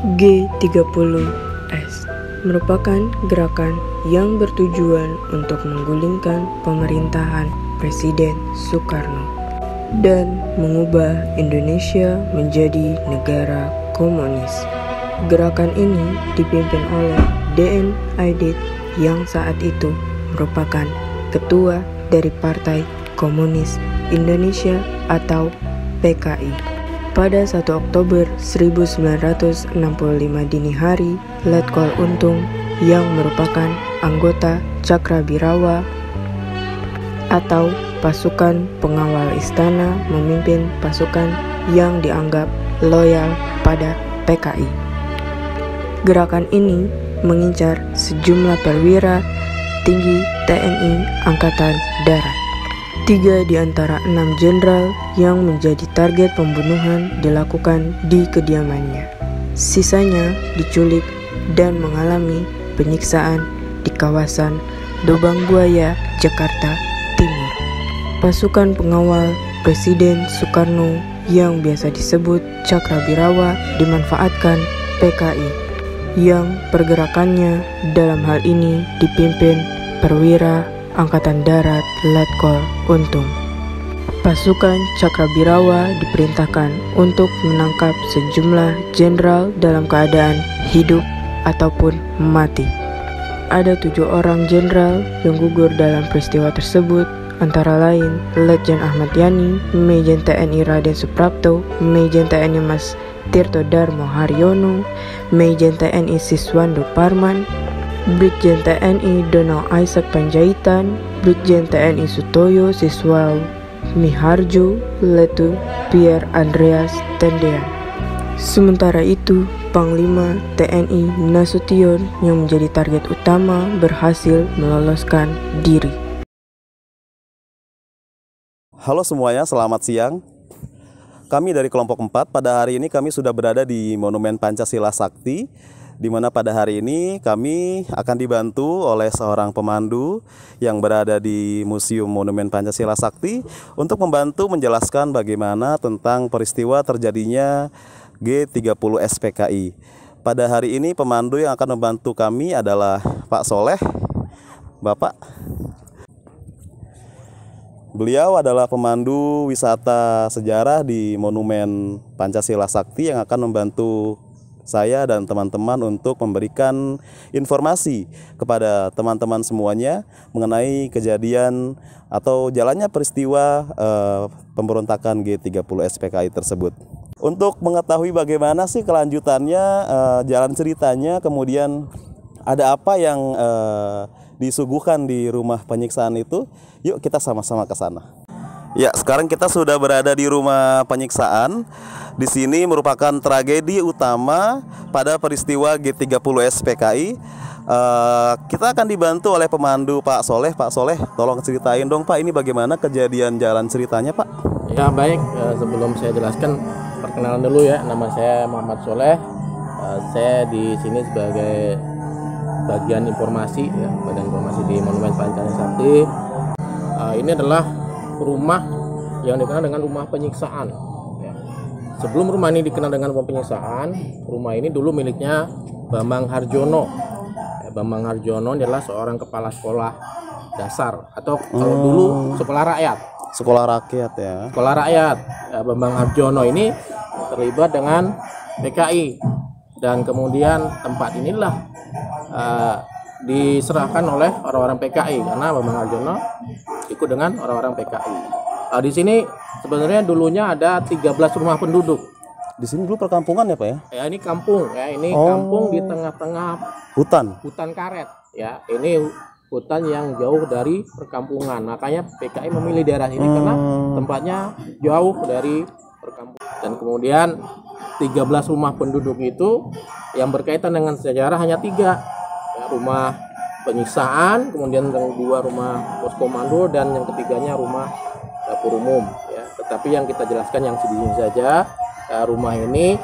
G30S merupakan gerakan yang bertujuan untuk menggulingkan pemerintahan Presiden Soekarno dan mengubah Indonesia menjadi negara komunis. Gerakan ini dipimpin oleh D.N. Aidit yang saat itu merupakan ketua dari Partai Komunis Indonesia atau PKI. Pada 1 Oktober 1965 dini hari, Letkol Untung yang merupakan anggota Cakrabirawa atau pasukan pengawal istana memimpin pasukan yang dianggap loyal pada PKI. Gerakan ini mengincar sejumlah perwira tinggi TNI Angkatan Darat. 3 di antara 6 jenderal yang menjadi target pembunuhan dilakukan di kediamannya. Sisanya diculik dan mengalami penyiksaan di kawasan Lubang Buaya, Jakarta Timur. Pasukan pengawal Presiden Soekarno yang biasa disebut Cakrabirawa dimanfaatkan PKI yang pergerakannya dalam hal ini dipimpin perwira Angkatan Darat Letkol Untung. Pasukan Cakrabirawa diperintahkan untuk menangkap sejumlah jenderal dalam keadaan hidup ataupun mati. Ada 7 orang jenderal yang gugur dalam peristiwa tersebut, antara lain Letjen Ahmad Yani, Mejen TNI Raden Suprapto, Mejen TNI Mas Tirto Darmo Haryono, Mejen TNI Siswando Parman, Brigjen TNI Donald Isaac Panjaitan, Brigjen TNI Sutoyo Siswao Miharjo, Letu Pierre Andreas Tendean. Sementara itu, Panglima TNI Nasution yang menjadi target utama berhasil meloloskan diri. Halo semuanya, selamat siang. Kami dari kelompok 4, pada hari ini kami sudah berada di Monumen Pancasila Sakti, di mana pada hari ini kami akan dibantu oleh seorang pemandu yang berada di Museum Monumen Pancasila Sakti untuk membantu menjelaskan bagaimana tentang peristiwa terjadinya G30S PKI. Pada hari ini pemandu yang akan membantu kami adalah Pak Soleh. Bapak, beliau adalah pemandu wisata sejarah di Monumen Pancasila Sakti yang akan membantu saya dan teman-teman untuk memberikan informasi kepada teman-teman semuanya mengenai kejadian atau jalannya peristiwa pemberontakan G30S PKI tersebut. Untuk mengetahui bagaimana sih kelanjutannya, jalan ceritanya, kemudian ada apa yang disuguhkan di rumah penyiksaan itu, yuk kita sama-sama ke sana. Ya, sekarang kita sudah berada di rumah penyiksaan. Di sini merupakan tragedi utama pada peristiwa G30S PKI. Kita akan dibantu oleh pemandu Pak Soleh. Pak Soleh, tolong ceritain dong Pak, ini bagaimana kejadian jalan ceritanya Pak? Ya baik, sebelum saya jelaskan, perkenalan dulu ya. Nama saya Muhammad Soleh. Saya di sini sebagai bagian informasi, ya, bagian informasi di Monumen Pancasila Sakti. Ini adalah rumah yang dikenal dengan rumah penyiksaan. Ya. Sebelum rumah ini dikenal dengan rumah penyiksaan, rumah ini dulu miliknya Bambang Harjono. Ya, Bambang Harjono adalah seorang kepala sekolah dasar atau kalau dulu sekolah rakyat. Sekolah rakyat ya. Sekolah rakyat. Ya, Bambang Harjono ini terlibat dengan PKI dan kemudian tempat inilah diserahkan oleh orang-orang PKI karena Bambang Harjono ikut dengan orang-orang PKI. Di sini sebenarnya dulunya ada 13 rumah penduduk. Di sini dulu perkampungan ya Pak ya? Ya ini kampung ya, ini kampung di tengah-tengah hutan karet ya. Ini hutan yang jauh dari perkampungan. Makanya PKI memilih daerah ini karena tempatnya jauh dari perkampungan. Dan kemudian 13 rumah penduduk itu yang berkaitan dengan sejarah hanya 3. Ya, rumah penyiksaan, kemudian yang 2 rumah pos komando, dan yang ketiganya rumah dapur umum ya. Tetapi yang kita jelaskan yang sedikit saja, rumah ini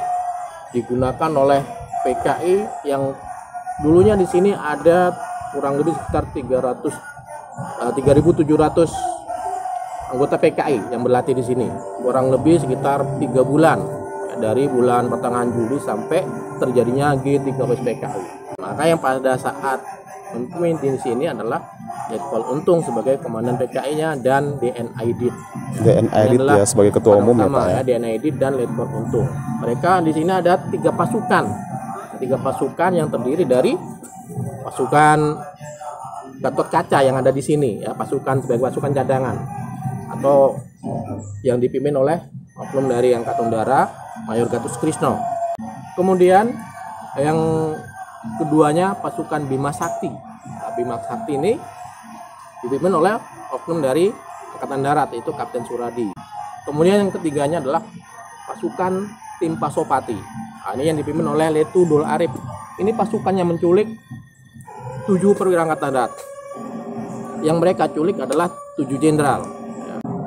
digunakan oleh PKI yang dulunya di sini ada kurang lebih sekitar 3.700 anggota PKI yang berlatih di sini, kurang lebih sekitar 3 bulan. dari bulan pertengahan Juli sampai terjadinya G13 PKI. Maka yang pada saat memimpin di sini adalah Letkol Untung sebagai komandan PKI-nya dan DN Aidit. DN Aidit ya sebagai ketua umum ya Pak ya. DN Aidit dan Letkol Untung. Mereka di sini ada 3 pasukan. 3 pasukan yang terdiri dari pasukan Gatot Kaca yang ada di sini ya, pasukan sebagai pasukan cadangan atau yang dipimpin oleh oknum dari Angkatan Udara Mayor Gatot Krisno. Kemudian yang keduanya pasukan Bima Sakti. Nah, Bima Sakti ini dipimpin oleh oknum dari Angkatan Darat yaitu Kapten Suradi. Kemudian yang ketiganya adalah pasukan tim Pasopati. Nah, ini yang dipimpin oleh Letu Dul Arif. Ini pasukan yang menculik 7 perwira Angkatan Darat. Yang mereka culik adalah 7 jenderal.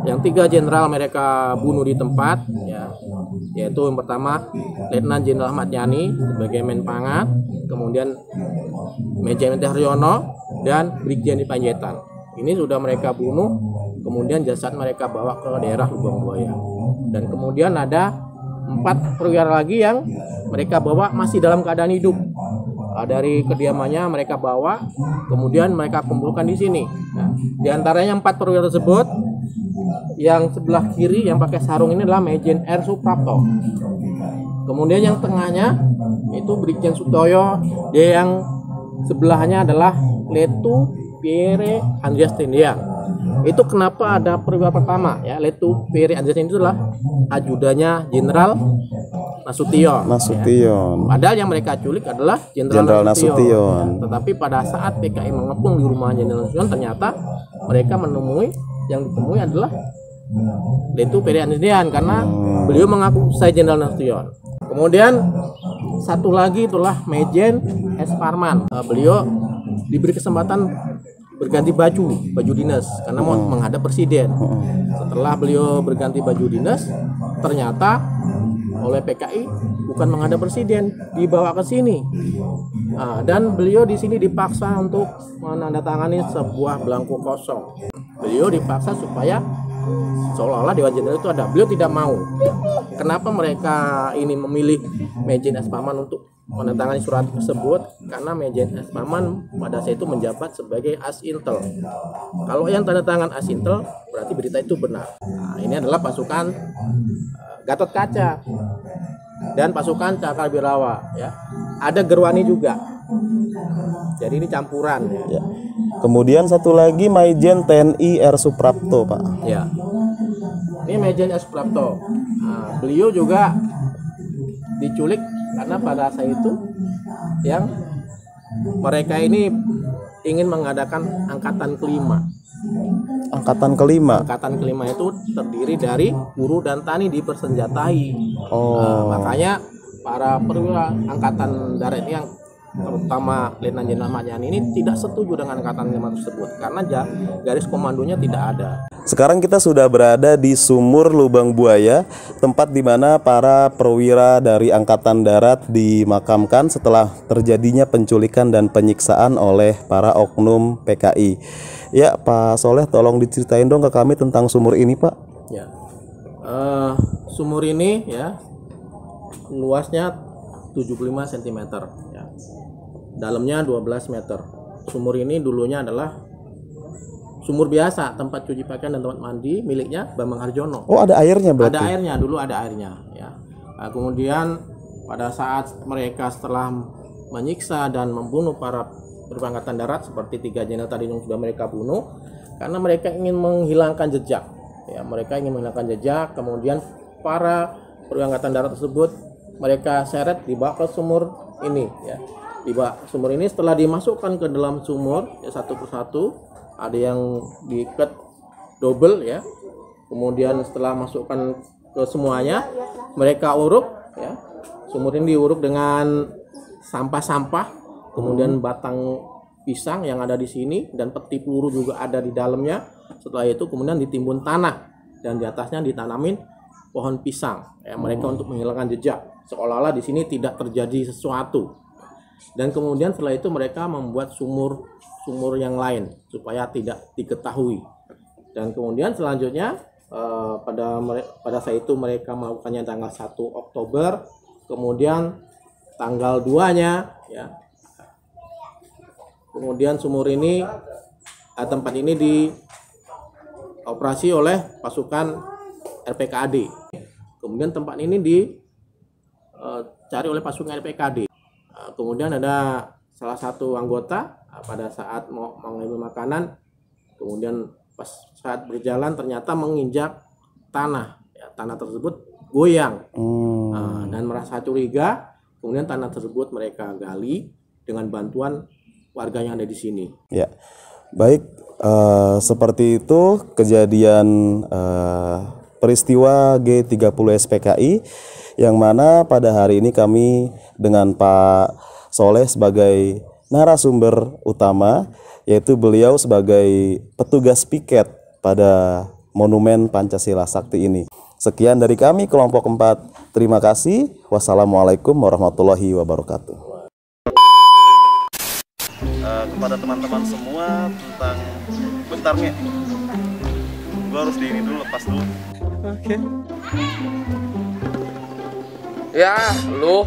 Yang 3 jenderal mereka bunuh di tempat, ya, yaitu yang pertama Letnan Jenderal Ahmad Yani sebagai Menpangat, kemudian Mejen Haryono dan Brigjen di Panjaitan. Ini sudah mereka bunuh, kemudian jasad mereka bawa ke daerah Lubang Buaya. Dan kemudian ada 4 perwira lagi yang mereka bawa masih dalam keadaan hidup. Dari kediamannya mereka bawa, kemudian mereka kumpulkan di sini. Nah, di antaranya 4 perwira tersebut, yang sebelah kiri yang pakai sarung ini adalah Mejen R. Suprapto. Kemudian yang tengahnya itu Brigjen Sutoyo, dia yang sebelahnya adalah Letu Pierre Andreas Tendian. Itu kenapa ada perwira pertama ya, Letu Pierre Andreas Tendian itu adalah ajudannya Jenderal Nasution. Ya. Padahal yang mereka culik adalah Jenderal Nasution. Tetapi pada saat PKI mengepung di rumah Jenderal Nasution, ternyata mereka yang ditemui adalah Letu Pierre Andreas Tendian karena beliau mengaku saya Jenderal Nasution. Kemudian satu lagi itulah Mejen S. Parman. Beliau diberi kesempatan berganti baju dinas karena mau menghadap presiden. Setelah beliau berganti baju dinas, ternyata oleh PKI bukan menghadap presiden, dibawa ke sini. Dan beliau di sini dipaksa untuk menandatangani sebuah belangko kosong. Beliau dipaksa supaya seolah-olah Dewan Jenderal itu ada. Beliau tidak mau. Kenapa mereka ini memilih Mejen S. Parman untuk menandatangani surat tersebut? Karena Mejen S. Parman pada saat itu menjabat sebagai Asintel. Kalau yang tanda tangan Asintel, berarti berita itu benar. Nah, ini adalah pasukan Gatot Kaca dan pasukan Cakrawirawa. Ya, ada Gerwani juga. Jadi ini campuran. Ya. Kemudian satu lagi Majen TNI R. Suprapto, Pak. Ya. Ini Mejen R. Suprapto. Nah, beliau juga diculik karena pada saat itu yang mereka ini ingin mengadakan angkatan kelima. Angkatan kelima. Angkatan kelima itu terdiri dari buruh dan tani dipersenjatai. Makanya para perwira angkatan darat yang terutama Letnan Jenderal Ahmad Yani ini tidak setuju dengan angkatan 5 tersebut karena garis komandonya tidak ada. Sekarang kita sudah berada di Sumur Lubang Buaya, tempat di mana para perwira dari Angkatan Darat dimakamkan setelah terjadinya penculikan dan penyiksaan oleh para oknum PKI. Ya, Pak Soleh, tolong diceritain dong ke kami tentang sumur ini, Pak. Ya, sumur ini ya luasnya 75 cm, ya. Dalamnya 12 meter. Sumur ini dulunya adalah sumur biasa, tempat cuci pakaian dan tempat mandi miliknya Bambang Harjono. Oh, ada airnya berarti? Ada airnya, dulu ada airnya. Ya. Nah, kemudian pada saat mereka setelah menyiksa dan membunuh para perwira Angkatan Darat seperti 3 jenderal tadi yang sudah mereka bunuh, karena mereka ingin menghilangkan jejak. Ya, mereka ingin menghilangkan jejak. Kemudian para perwira Angkatan Darat tersebut mereka seret dibawa ke sumur ini. Ya. Dibawa sumur ini, setelah dimasukkan ke dalam sumur ya, satu persatu, ada yang diikat double ya. Kemudian setelah masukkan ke semuanya, mereka uruk ya. Sumur ini diuruk dengan sampah-sampah, kemudian batang pisang yang ada di sini dan peti peluru juga ada di dalamnya. Setelah itu kemudian ditimbun tanah dan di atasnya ditanamin pohon pisang ya, mereka untuk menghilangkan jejak seolah-olah di sini tidak terjadi sesuatu. Dan kemudian setelah itu mereka membuat sumur yang lain supaya tidak diketahui. Dan kemudian selanjutnya pada saat itu mereka melakukannya tanggal 1 Oktober, kemudian tanggal 2-nya ya. Kemudian sumur ini tempat ini dioperasi oleh pasukan RPKAD. Kemudian tempat ini dicari oleh pasukan RPKAD. Kemudian ada salah satu anggota pada saat mau mengambil makanan, kemudian pas saat berjalan ternyata menginjak tanah. Ya, tanah tersebut goyang dan merasa curiga. Kemudian tanah tersebut mereka gali dengan bantuan warga yang ada di sini. Ya, baik. Seperti itu kejadian peristiwa G30 SPKI yang mana pada hari ini kami dengan Pak Soleh sebagai narasumber utama, yaitu beliau sebagai petugas piket pada Monumen Pancasila Sakti ini. Sekian dari kami kelompok 4. Terima kasih. Wassalamualaikum warahmatullahi wabarakatuh. Kepada teman-teman semua tentang bentar nih. Gue harus di ini dulu, lepas dulu. Oke. Ya, lu